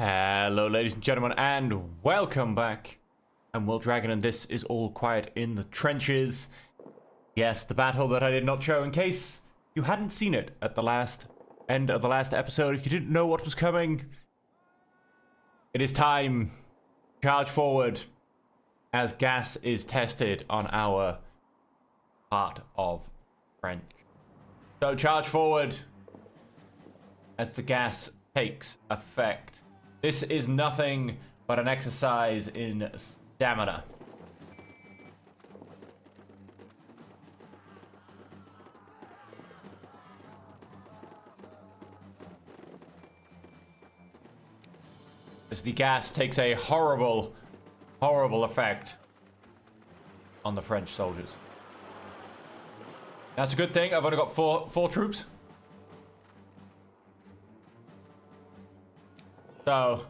Hello, ladies and gentlemen, and welcome back. I'm Will Dragon, and this is All Quiet in the Trenches. Yes, the battle that I did not show in case you hadn't seen it at the end of the last episode. If you didn't know what was coming, it is time. Charge forward as gas is tested on our part of French. So charge forward as the gas takes effect. This is nothing but an exercise in stamina. As the gas takes a horrible, horrible effect on the French soldiers. That's a good thing. I've only got four troops. So,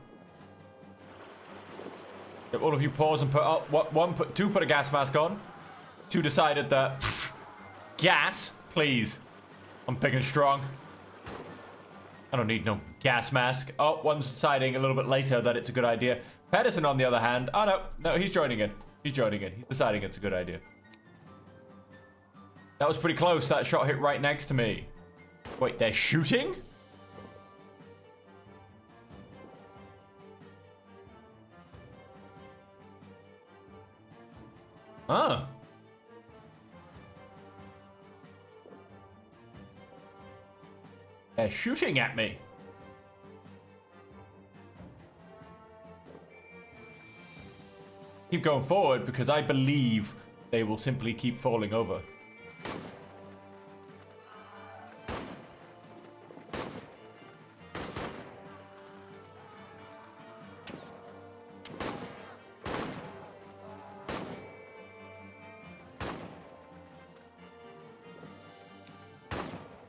if all of you pause and put two put a gas mask on. Two decided that gas, please. I'm big and strong. I don't need no gas mask. Oh, one's deciding a little bit later that it's a good idea. Pedersen, on the other hand, no, he's joining in. He's deciding it's a good idea. That was pretty close. That shot hit right next to me. Wait, they're shooting? Huh. They're shooting at me. Keep going forward because I believe they will simply keep falling over.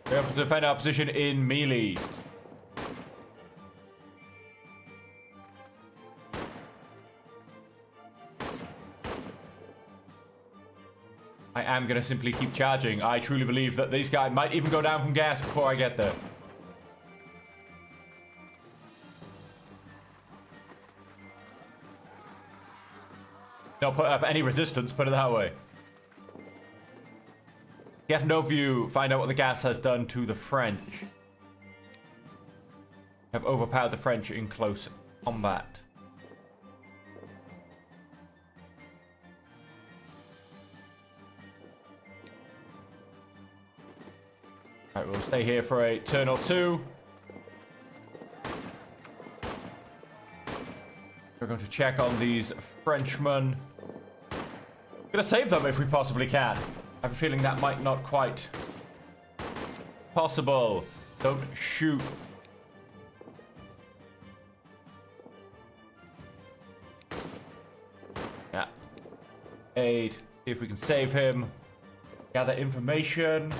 We have to defend our position in melee. I am going to simply keep charging. I truly believe that these guys might even go down from gas before I get there. Not put up any resistance, put it that way. Get no view, find out what the gas has done to the French. Have overpowered the French in close combat. Alright, we'll stay here for a turn or two. We're going to check on these Frenchmen. We're going to save them if we possibly can. I have a feeling that might not quite possible. Don't shoot. Yeah. Aid. See if we can save him. Gather information.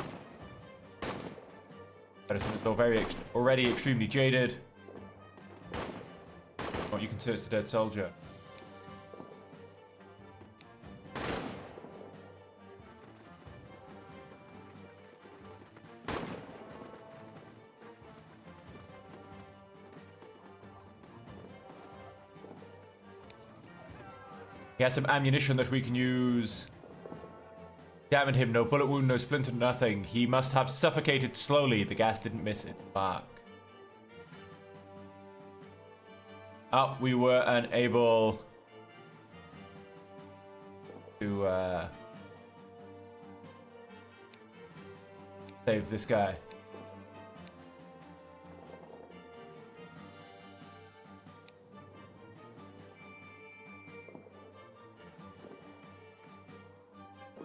Pedersen is already extremely jaded. What you consider is the dead soldier. He had some ammunition that we can use. Examined him, no bullet wound, no splinter, nothing. He must have suffocated slowly. The gas didn't miss its mark. Oh, we were unable to save this guy.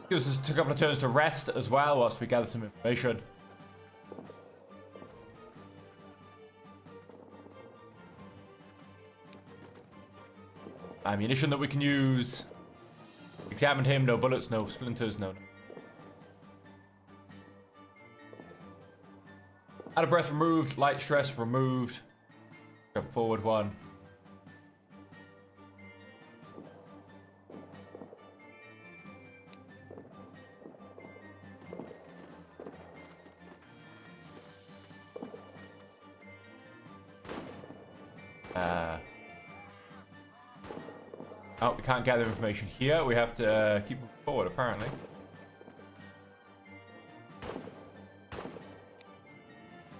Gives us a couple of turns to rest as well whilst we gather some information. Ammunition that we can use. Examined him, no bullets, no splinters, no. Out of breath removed, light stress removed. Jump forward one. Oh, we can't gather information here. We have to keep moving forward, apparently.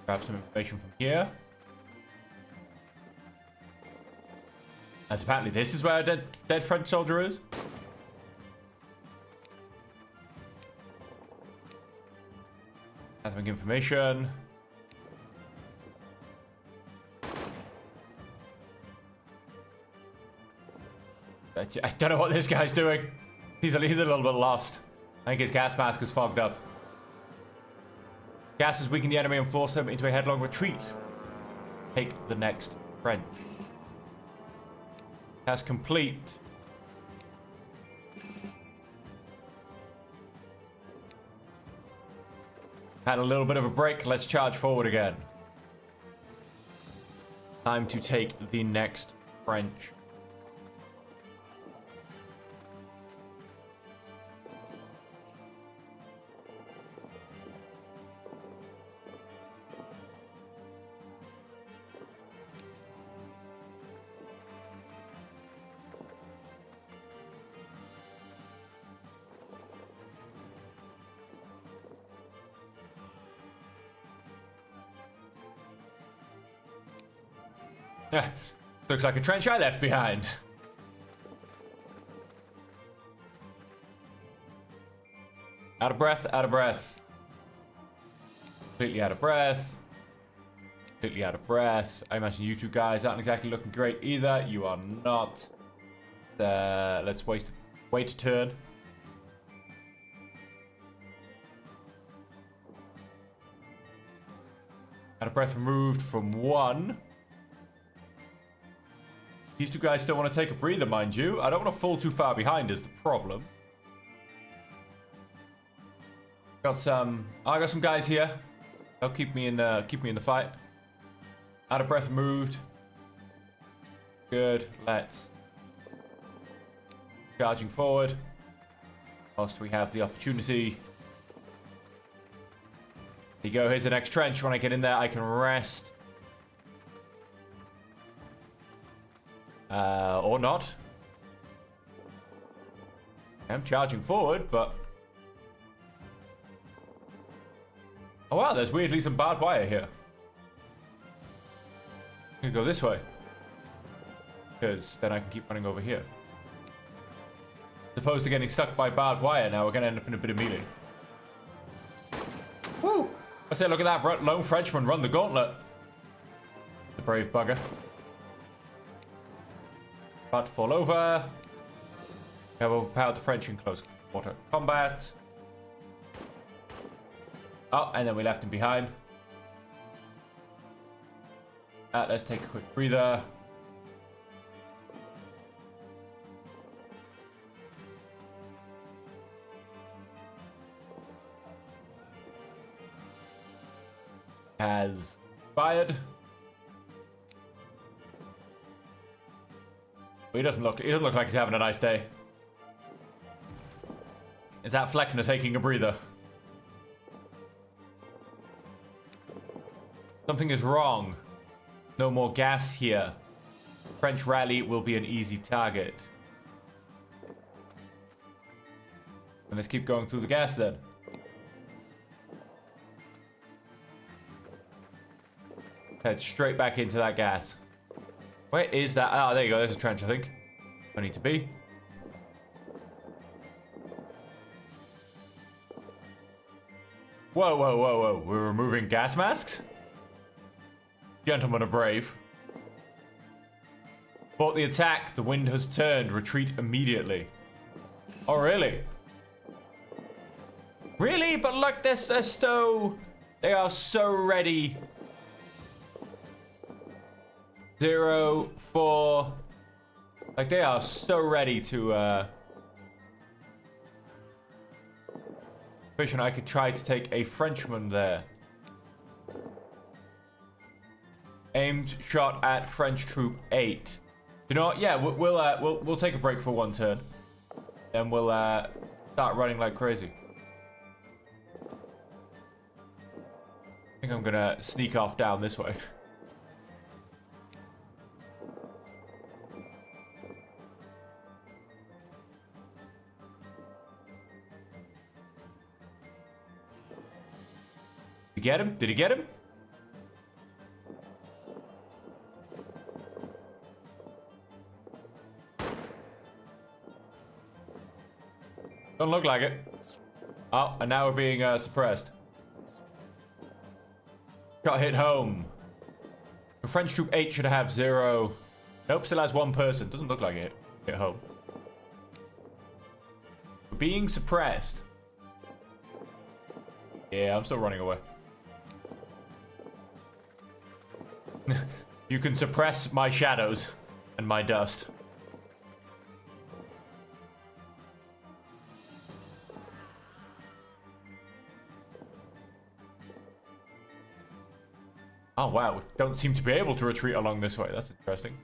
Grab some information from here. As apparently this is where a dead French soldier is. Gathering information. I don't know what this guy's doing. He's a little bit lost. I think his gas mask is fogged up. Gas has weakened the enemy and forced them into a headlong retreat. Take the next French. That's complete. Had a little bit of a break. Let's charge forward again. Time to take the next French. Looks like a trench I left behind. Out of breath, out of breath. Completely out of breath. Completely out of breath. I imagine you two guys aren't exactly looking great either. You are not. Let's wait a turn. Out of breath removed from 1. These two guys still want to take a breather, mind you. I don't want to fall too far behind is the problem. I got some guys here. They'll keep me in the fight. Out of breath moved. Good. Let's charging forward. Whilst we have the opportunity. Here you go. Here's the next trench. When I get in there, I can rest. Or not. I'm charging forward, but... Oh wow, there's weirdly some barbed wire here. I'm gonna go this way. Because then I can keep running over here. As opposed to getting stuck by barbed wire, now we're gonna end up in a bit of melee. Woo! I say, look at that lone Frenchman run the gauntlet. The brave bugger. About to fall over. We have overpowered the French in close quarter combat. Oh, and then we left him behind. Let's take a quick breather. Has fired. He doesn't look like he's having a nice day. Is that Fleckner taking a breather? Something is wrong. No more gas here. French rally will be an easy target. And let's keep going through the gas then. Head straight back into that gas. Where is that? Ah, there you go. There's a trench, I think. I need to be. Whoa, whoa, whoa, whoa. We're removing gas masks? Gentlemen are brave. Fought the attack. The wind has turned. Retreat immediately. Oh, really? Really? But look, they're so... They are so ready. 0, 4. Like, they are so ready to, Vision, I could try to take a Frenchman there. Aimed shot at French troop 8. You know what? Yeah, we'll take a break for 1 turn. Then we'll, start running like crazy. I think I'm gonna sneak off down this way. get him? Did he get him? Don't look like it. Oh, and now we're being suppressed. Got hit home. The French troop 8 should have 0. Nope, still has 1 person. Doesn't look like it. Hit home. We're being suppressed. Yeah, I'm still running away. You can suppress my shadows and my dust. Oh wow, we don't seem to be able to retreat along this way. That's interesting.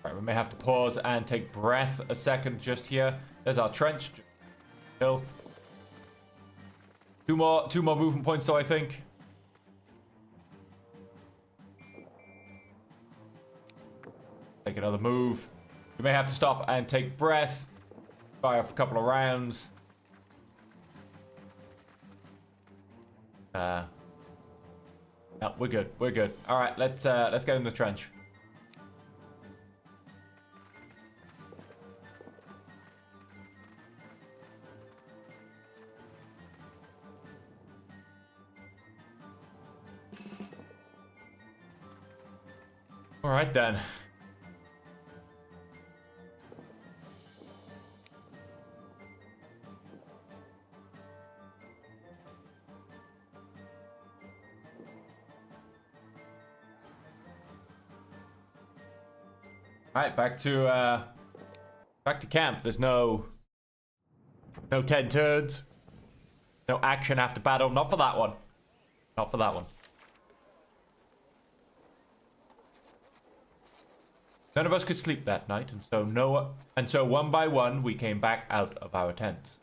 Right, we may have to pause and take breath a second just here. There's our trench. Hill. Two more movement points though, I think. Take another move. We may have to stop and take breath. Fire off a couple of rounds. No, we're good. We're good. All right, let's get in the trench. All right then. All right, back to camp. There's no 10 turns. No action after battle. Not for that one. Not for that one. None of us could sleep that night, and so one by one we came back out of our tents.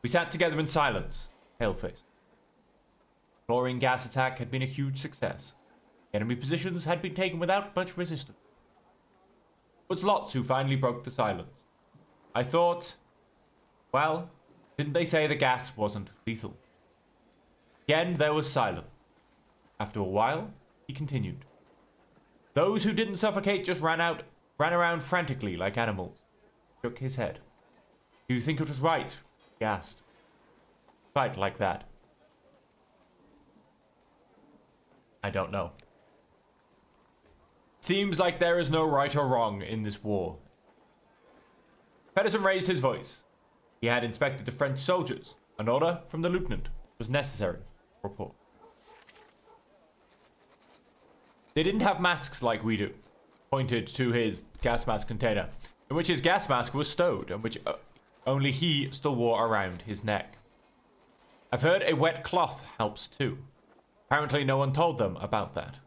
We sat together in silence, pale-faced. The chlorine gas attack had been a huge success. Enemy positions had been taken without much resistance. It was Lots who finally broke the silence. I thought, well, didn't they say the gas wasn't lethal? Again, there was silence. After a while, he continued. Those who didn't suffocate just ran around frantically like animals. He shook his head. Do you think it was right? He asked. Fight like that. I don't know. Seems like there is no right or wrong in this war. Pedersen raised his voice. He had inspected the French soldiers. An order from the lieutenant was necessary. Report. They didn't have masks like we do. Pointed to his gas mask container, in which his gas mask was stowed, and which only he still wore around his neck. I've heard a wet cloth helps too. Apparently no one told them about that.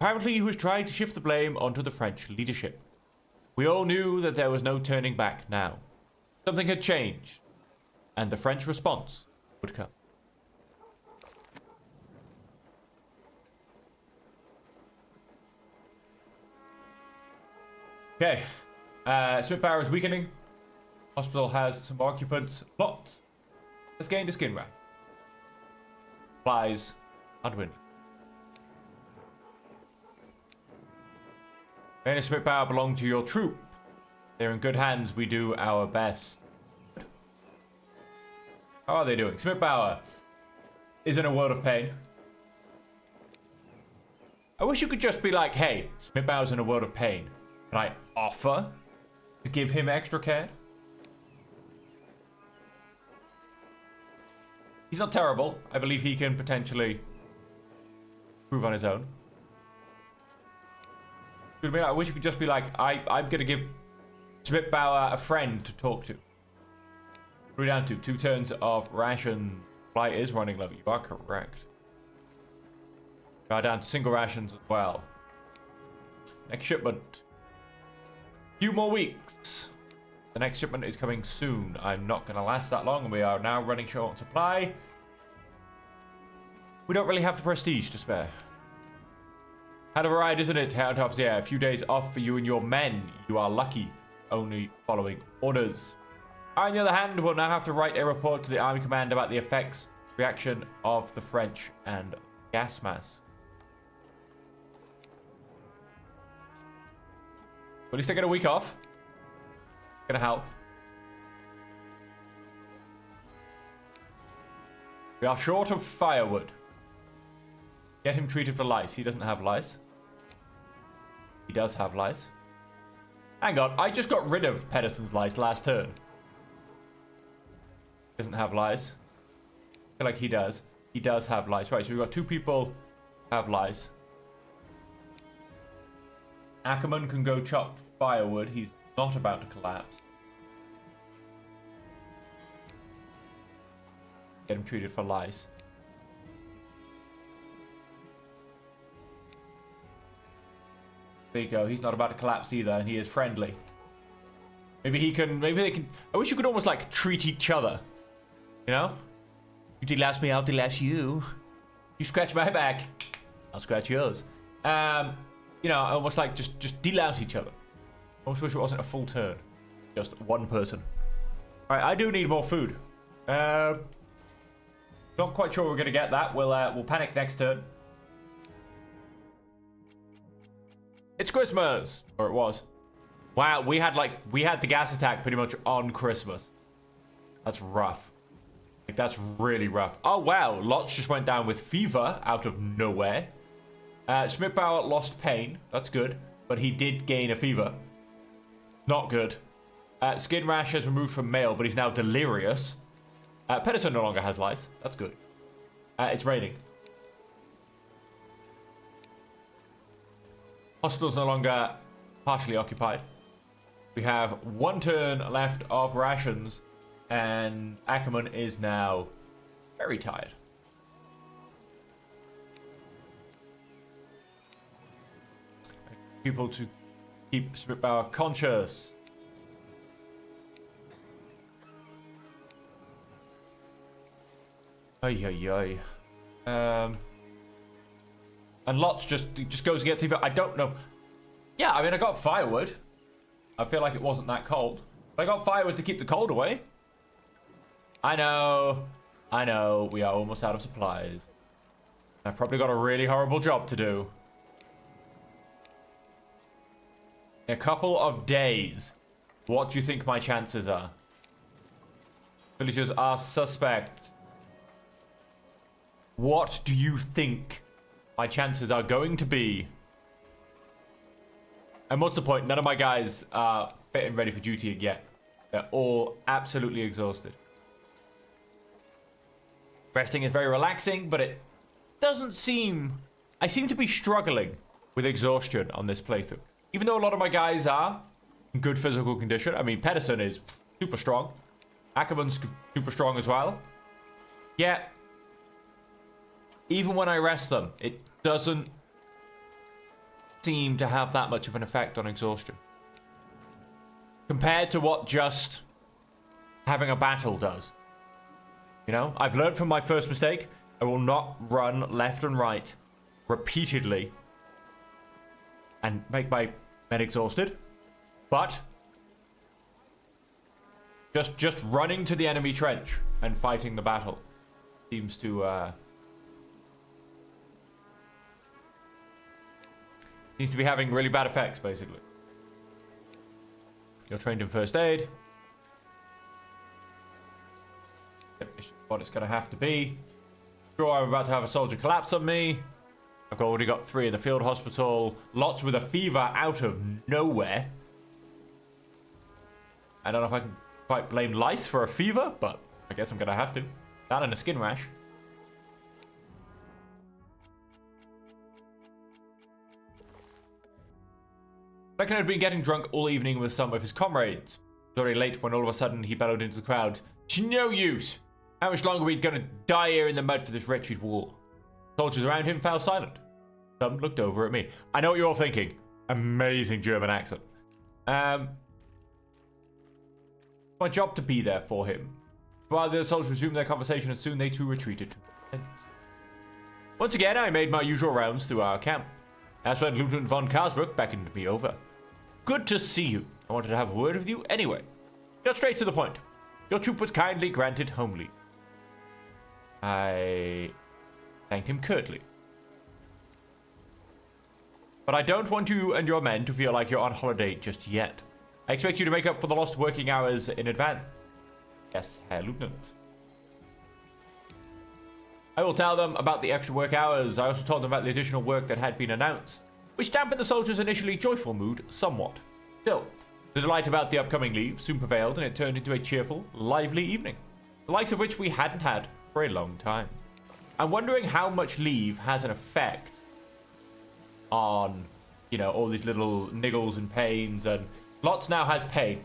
Apparently he was trying to shift the blame onto the French leadership. We all knew that there was no turning back now. Something had changed, and the French response would come. Okay, Spitfire is weakening. Hospital has some occupants. Plot has gained a skin rack. Supplies and wind. Any Spitfire belong to your troop. They're in good hands. We do our best. How are they doing? Spitfire is in a world of pain. I wish you could just be like, hey, Spitfire's in a world of pain. Can I offer to give him extra care? He's not terrible. I believe he can potentially prove on his own. I wish you could just be like, I'm gonna give Spitbauer a friend to talk to. We're down to 2 turns of ration. Supply is running low. You are correct. We are down to single rations as well. Next shipment. Few more weeks. The next shipment is coming soon. I'm not gonna last that long. We are now running short on supply. We don't really have the prestige to spare. Had of a ride, isn't it? Out of, yeah, a few days off for you and your men. You are lucky. only following orders. On the other hand, we'll now have to write a report to the Army Command about the effects, reaction of the French and gas mask. At least I get a week off. Gonna help. We are short of firewood. Get him treated for lice. He doesn't have lice. He does have lice. Hang on, I just got rid of Pedersen's lice last turn. Doesn't have lice. I feel like he does. He does have lice. Right, so we've got 2 people who have lice. Ackerman can go chop firewood. He's not about to collapse. Get him treated for lice. There you go. He's not about to collapse either, and he is friendly. Maybe he can. Maybe they can. I wish you could almost like treat each other. You know? You delouse me, I'll delouse you. You scratch my back, I'll scratch yours. You know, almost like just delouse each other. I almost wish it wasn't a full turn. Just one person. Alright, I do need more food. Not quite sure we're gonna get that. We'll panic next turn. It's Christmas! Or it was. Wow, we had the gas attack pretty much on Christmas. That's rough. Like, that's really rough. Oh, wow. Lots just went down with fever out of nowhere. Schmidbauer lost pain. That's good. But he did gain a fever. Not good. Skin rash has removed from male, but he's now delirious. Pedersen no longer has lice. That's good. It's raining. Hospital's no longer partially occupied. We have 1 turn left of rations, and Ackerman is now very tired. People to keep Spitbauer conscious. Ay. And Lots just goes and gets even. I don't know. Yeah, I mean, I got firewood. I feel like it wasn't that cold. But I got firewood to keep the cold away. I know. We are almost out of supplies. I've probably got a really horrible job to do. In a couple of days, what do you think my chances are? Villagers are suspect. What do you think my chances are going to be? And what's the point? None of my guys are fit and ready for duty yet. They're all absolutely exhausted. Resting is very relaxing, but it doesn't seem... I seem to be struggling with exhaustion on this playthrough. Even though a lot of my guys are in good physical condition. I mean, Pedersen is super strong. Ackerman's super strong as well. Yeah. Even when I rest them, it doesn't seem to have that much of an effect on exhaustion. Compared to what just having a battle does. You know, I've learned from my first mistake. I will not run left and right repeatedly and make my men exhausted. But just running to the enemy trench and fighting the battle seems to be having really bad effects, basically. You're trained in first aid. It's what it's going to have to be. Sure, I'm about to have a soldier collapse on me. I've already got 3 in the field hospital. Lots with a fever out of nowhere. I don't know if I can quite blame lice for a fever, but I guess I'm going to have to. That and a skin rash. Reckon had been getting drunk all evening with some of his comrades. It was already late when all of a sudden he bellowed into the crowd. It's no use. How much longer are we going to die here in the mud for this wretched war? Soldiers around him fell silent. Some looked over at me. I know what you're all thinking. Amazing German accent. My job to be there for him. While the soldiers resumed their conversation, and soon they too retreated. Once again, I made my usual rounds through our camp. That's when Lieutenant von Karlsbruck beckoned me over. Good to see you. I wanted to have a word with you anyway. Got straight to the point. Your troop was kindly granted home leave. I thanked him curtly. But I don't want you and your men to feel like you're on holiday just yet. I expect you to make up for the lost working hours in advance. Yes, Herr Lieutenant. I will tell them about the extra work hours. I also told them about the additional work that had been announced, which dampened the soldiers' initially joyful mood somewhat. Still, the delight about the upcoming leave soon prevailed, and it turned into a cheerful, lively evening, the likes of which we hadn't had for a long time. I'm wondering how much leave has an effect on, you know, all these little niggles and pains, and lots now has pain.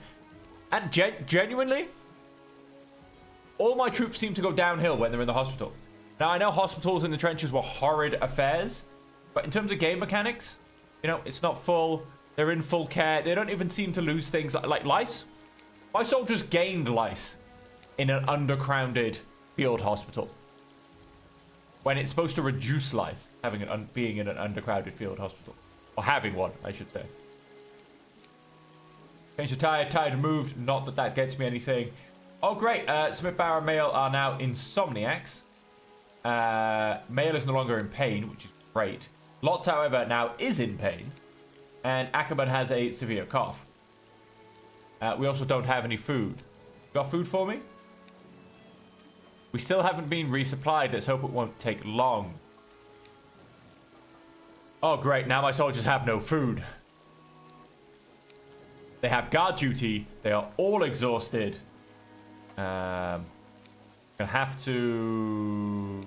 And genuinely, all my troops seem to go downhill when they're in the hospital. Now, I know hospitals in the trenches were horrid affairs, but in terms of game mechanics, you know, it's not full. They're in full care. They don't even seem to lose things like lice. My soldiers gained lice in an undercrowded field hospital, when it's supposed to reduce lice, being in an undercrowded field hospital. Or having one, I should say. Change the tire removed. Not that that gets me anything. Oh, great. Smith Barrow Male are now insomniacs. Male is no longer in pain, which is great. Lots, however, now is in pain. And Ackerman has a severe cough. We also don't have any food. Got food for me? We still haven't been resupplied. Let's hope it won't take long. Oh, great. Now my soldiers have no food. They have guard duty. They are all exhausted. Gonna have to...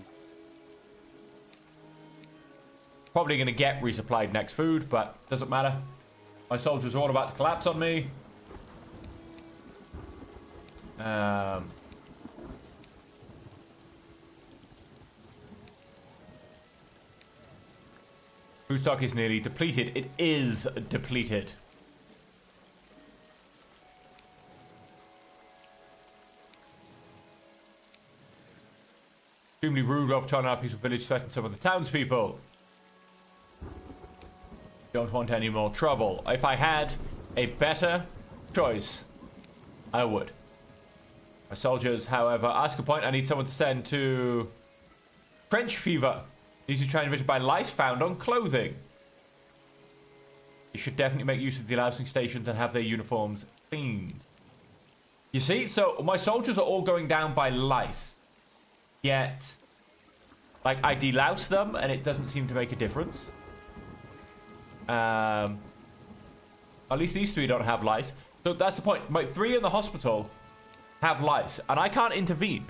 Probably gonna get resupplied next food, but doesn't matter. My soldiers are all about to collapse on me. Food stock is nearly depleted. It is depleted. Extremely rude of turning our peaceful village threatened some of the townspeople. Don't want any more trouble. If I had a better choice, I would. My soldiers, however, ask a point. I need someone to send to French fever. These are transmitted by lice found on clothing. You should definitely make use of the delousing stations and have their uniforms cleaned. You see, so my soldiers are all going down by lice. Yet, like, I delouse them and it doesn't seem to make a difference. At least these three don't have lice. So that's the point. My 3 in the hospital have lice, and I can't intervene.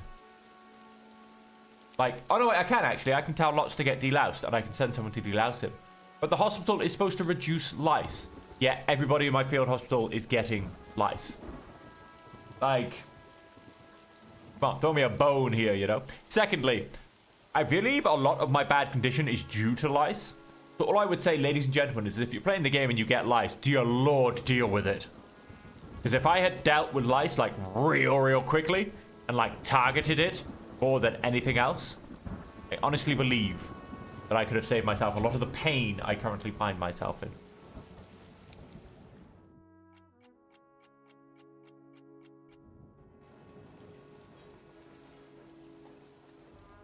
Like, oh no, wait, I can actually. I can tell lots to get deloused, and I can send someone to delouse him. But the hospital is supposed to reduce lice. Yet everybody in my field hospital is getting lice. Like, come on, throw me a bone here, you know. Secondly, I believe a lot of my bad condition is due to lice. So all I would say, ladies and gentlemen, is if you're playing the game and you get lice, dear Lord, deal with it. Because if I had dealt with lice, like, real quickly, and, like, targeted it more than anything else, I honestly believe that I could have saved myself a lot of the pain I currently find myself in.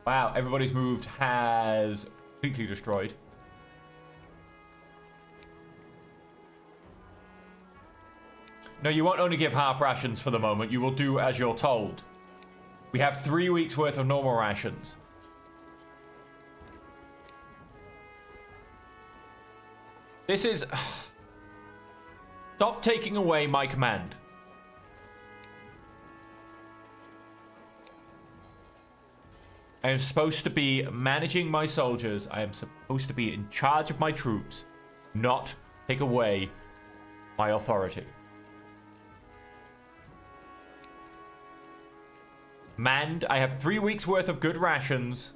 Wow, everybody's moved has completely destroyed. No, you won't only give half rations for the moment. You will do as you're told. We have 3 weeks worth of normal rations. This is... Stop taking away my command. I am supposed to be managing my soldiers. I am supposed to be in charge of my troops, not take away my authority. Manned, I have 3 weeks worth of good rations.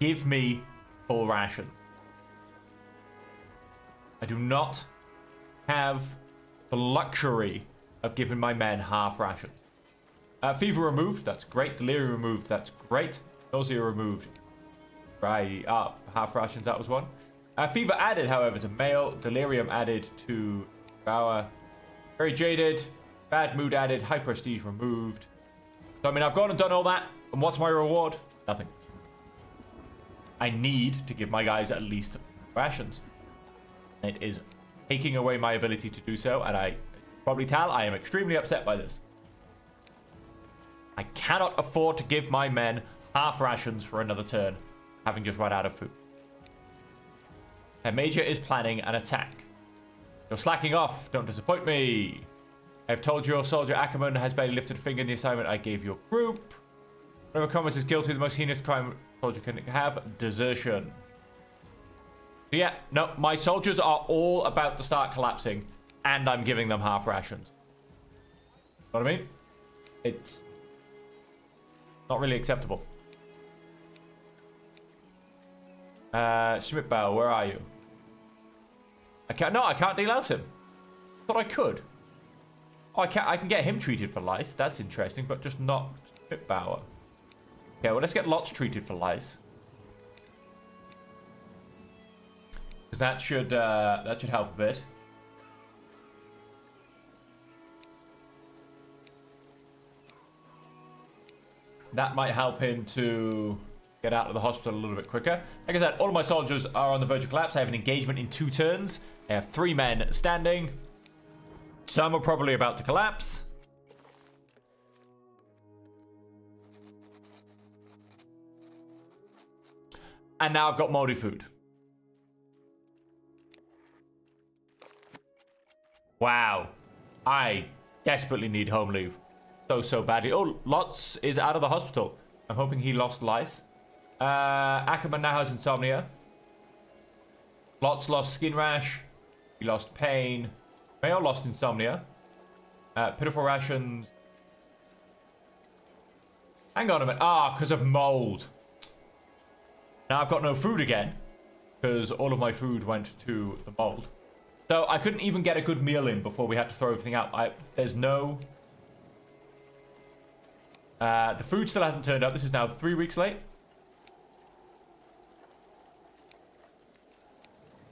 Give me full ration. I do not have the luxury of giving my men half rations. Fever removed, that's great. Delirium removed, that's great. Nausea removed. Right, half rations, that was one. Fever added, however, to male. Delirium added to Bauer. Very jaded. Bad mood added. High prestige removed. So, I mean, I've gone and done all that. And what's my reward? Nothing. I need to give my guys at least rations. It is taking away my ability to do so. And I probably tell I am extremely upset by this. I cannot afford to give my men half rations for another turn, having just run out of food. A major is planning an attack. You're slacking off. Don't disappoint me. I've told your soldier Ackerman has barely lifted a finger in the assignment I gave your group. Whatever comments is guilty of the most heinous crime a soldier can have, desertion. So yeah, no, my soldiers are all about to start collapsing, and I'm giving them half rations. Know what I mean? It's not really acceptable. Schmidtbauer, where are you? I can't delouse him. Thought I could. Oh, I can get him treated for lice. That's interesting, but just not Schmidtbauer. Okay, well, let's get Lotz treated for lice. Because that should help a bit. That might help him to get out of the hospital a little bit quicker. Like I said, all of my soldiers are on the verge of collapse. I have an engagement in 2 turns. I have 3 men standing. Some are probably about to collapse. And now I've got moldy food. Wow. I desperately need home leave. So badly. Oh, Lotz is out of the hospital. I'm hoping he lost lice. Ackerman now has insomnia. Lotz lost skin rash. He lost pain. Mayo lost insomnia. Pitiful rations. Hang on a minute. Because of mold. Now I've got no food again. Because all of my food went to the mold. So I couldn't even get a good meal in before we had to throw everything out. There's no... the food still hasn't turned up. This is now 3 weeks late.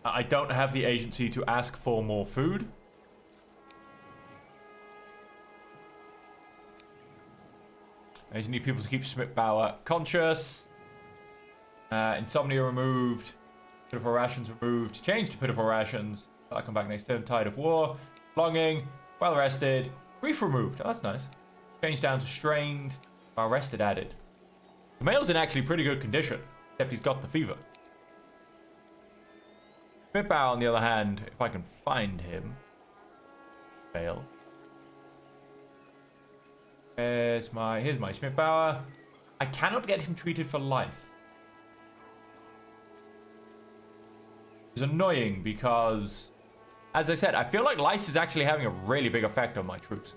I don't have the agency to ask for more food. I just need people to keep Schmidtbauer conscious. Insomnia removed. Pitiful rations removed. Change to pitiful rations. I'll come back next turn. Tide of war. Longing. Well rested. Grief removed. Oh, that's nice. Change down to strained. Well rested added. The male's in actually pretty good condition. Except he's got the fever. Schmidtbauer, on the other hand, if I can find him. Fail. Here's my Schmidtbauer. I cannot get him treated for lice. It's annoying because, as I said, I feel like lice is actually having a really big effect on my troops.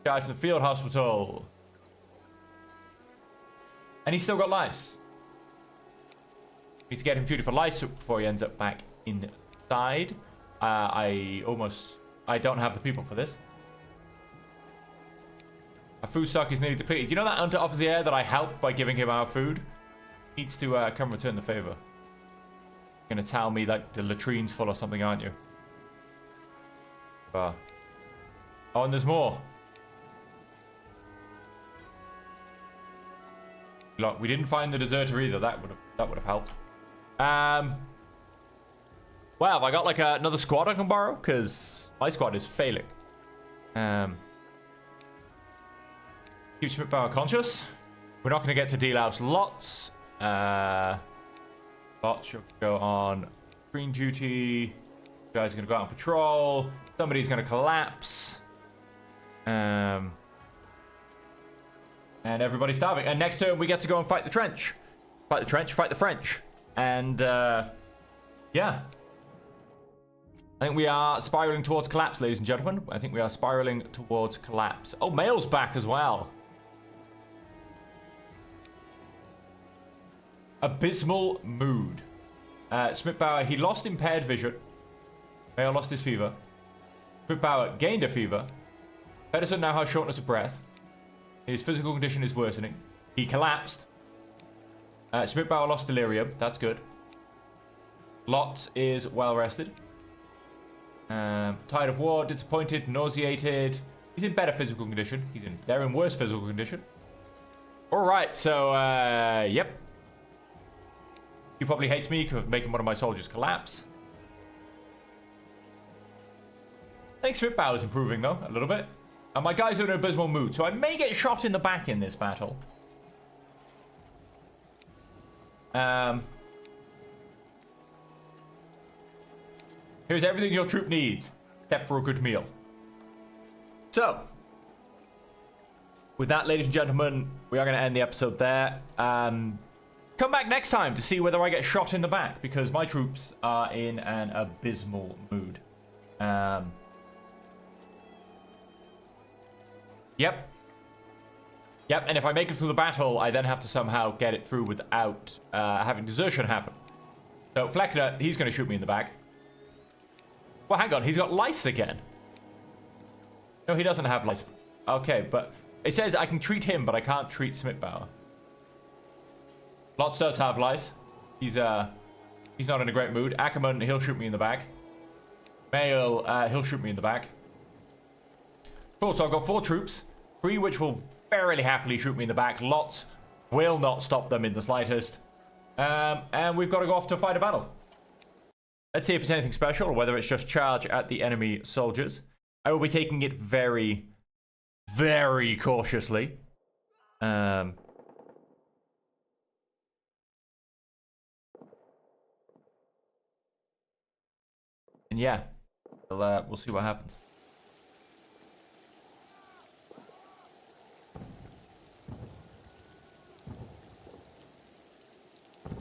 Guys from the field hospital. And he's still got lice. Need to get him treated for lice before he ends up back inside. I don't have the people for this. Our food stock is nearly depleted. Do you know that under-officer that I helped by giving him our food? Needs to come return the favor. You're gonna tell me like the latrine's full or something, aren't you? Oh, and there's more. Look, we didn't find the deserter either. That would have helped. Well, have I got like another squad I can borrow? Because my squad is failing. Keep Schmidtbauer conscious. We're not going to get to delouse Lotz. Lotz should go on green duty. You guys are going to go out on patrol. Somebody's going to collapse. And everybody's starving. And next turn we get to go and fight the trench. Fight the trench, fight the French. And yeah. I think we are spiraling towards collapse, ladies and gentlemen. I think we are spiraling towards collapse. Oh, Mail's back as well. Abysmal mood. Schmidtbauer, he lost impaired vision. Mail lost his fever. Schmidtbauer gained a fever. Pedersen now has shortness of breath. His physical condition is worsening. He collapsed. Schmidtbauer lost delirium. That's good. Lotz is well rested. Tired of war, disappointed, nauseated. He's in better physical condition. They're in worse physical condition. Alright, so, yep. He probably hates me for making one of my soldiers collapse. I think Spitbower's improving, though, a little bit. And my guys are in an abysmal mood, so I may get shot in the back in this battle. Here's everything your troop needs, except for a good meal. So, with that, ladies and gentlemen, we are going to end the episode there. Come back next time to see whether I get shot in the back, because my troops are in an abysmal mood. Yep. Yep, and if I make it through the battle, I then have to somehow get it through without having desertion happen. So, Fleckner, he's going to shoot me in the back. Well, hang on, he's got lice again. No, he doesn't have lice. Okay, but it says I can treat him, but I can't treat Smitbauer. Lotz does have lice. He's not in a great mood. Ackerman, he'll shoot me in the back. Mail, he'll shoot me in the back. Cool, so I've got 4 troops. 3 which will very happily shoot me in the back. Lotz will not stop them in the slightest. And we've got to go off to fight a battle. Let's see if it's anything special or whether it's just charge at the enemy soldiers. I will be taking it very, very cautiously. And yeah, we'll see what happens.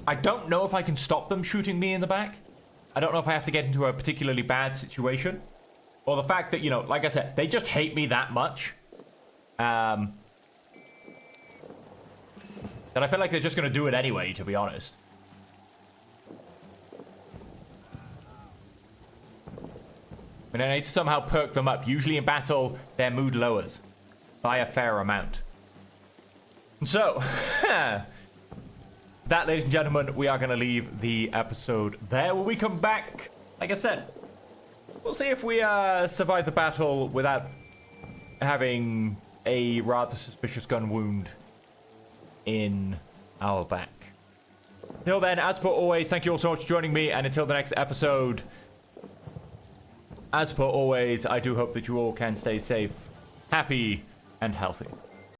I don't know if I can stop them shooting me in the back. I don't know if I have to get into a particularly bad situation. Or the fact that, you know, like I said, they just hate me that much. That I feel like they're just going to do it anyway, to be honest. I mean, I need to somehow perk them up. Usually in battle, their mood lowers by a fair amount. And so, that, ladies and gentlemen, we are going to leave the episode there. When we come back, like I said, we'll see if we survive the battle without having a rather suspicious gun wound in our back. Till then, as per always, thank you all so much for joining me, and until the next episode, as per always, I do hope that you all can stay safe, happy, and healthy.